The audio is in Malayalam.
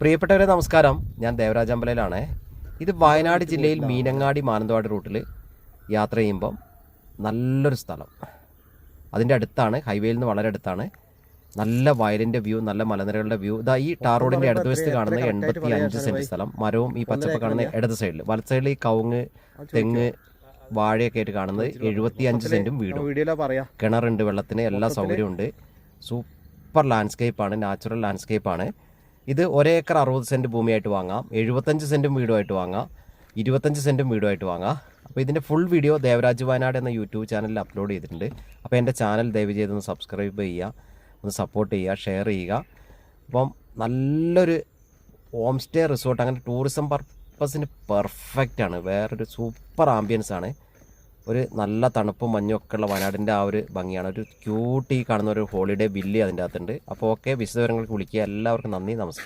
പ്രിയപ്പെട്ടവരെ നമസ്കാരം. ഞാൻ ദേവരാജ് അമ്പലയിലാണ്. ഇത് വയനാട് ജില്ലയിൽ മീനങ്ങാടി മാനന്തവാടി റൂട്ടിൽ യാത്ര ചെയ്യുമ്പം നല്ലൊരു സ്ഥലം, അതിൻ്റെ അടുത്താണ്, ഹൈവേയിൽ നിന്ന് വളരെ അടുത്താണ്. നല്ല വയലിൻ്റെ വ്യൂ, നല്ല മലനിരകളുടെ വ്യൂ. ഇതാ ഈ ടാർ റോഡിൻ്റെ ഇടത് വശത്ത് കാണുന്നത് 85 സെൻറ്റ് സ്ഥലം. മരവും ഈ പച്ചപ്പ് കാണുന്ന ഇടത് സൈഡിൽ, വലത് സൈഡിൽ ഈ കവുങ്ങ്, തെങ്ങ്, വാഴയൊക്കെ ആയിട്ട് കാണുന്നത് 75 സെൻറ്റും വീടും. കിണറുണ്ട്, വെള്ളത്തിന് എല്ലാ സൗകര്യവും ഉണ്ട്. സൂപ്പർ ലാൻഡ്സ്കേപ്പാണ്, നാച്ചുറൽ ലാൻഡ്സ്കേപ്പാണ്. ഇത് 1 ഏക്കർ 60 സെൻറ്റ് ഭൂമിയായിട്ട് വാങ്ങാം, 75 സെൻറ്റും വീടുമായിട്ട് വാങ്ങാം, 25 സെൻറ്റും വീടുമായിട്ട് വാങ്ങാം. അപ്പോൾ ഇതിൻ്റെ ഫുൾ വീഡിയോ ദേവരാജ് വയനാട് എന്ന യൂട്യൂബ് ചാനലിൽ അപ്ലോഡ് ചെയ്തിട്ടുണ്ട്. അപ്പോൾ എൻ്റെ ചാനൽ ദയവ് ചെയ്തൊന്ന് സബ്സ്ക്രൈബ് ചെയ്യുക, ഒന്ന് സപ്പോർട്ട് ചെയ്യുക, ഷെയർ ചെയ്യുക. അപ്പം നല്ലൊരു ഹോം സ്റ്റേ റിസോർട്ട്, അങ്ങനെ ടൂറിസം പർപ്പസിന് പെർഫെക്റ്റ് ആണ്. വേറൊരു സൂപ്പർ ആംബിയൻസ് ആണ്. ഒരു നല്ല തണുപ്പും മഞ്ഞും ഒക്കെ ഉള്ള വയനാടിൻ്റെ ആ ഒരു ഭംഗിയാണ്. ഒരു ക്യൂട്ടി കാണുന്ന ഒരു ഹോളിഡേ വില്ലി അതിൻ്റെ അകത്തുണ്ട്. അപ്പോൾ ഓക്കെ, വിശദവിവരങ്ങൾക്ക് വിളിക്കുക. എല്ലാവർക്കും നന്ദി, നമസ്കാരം.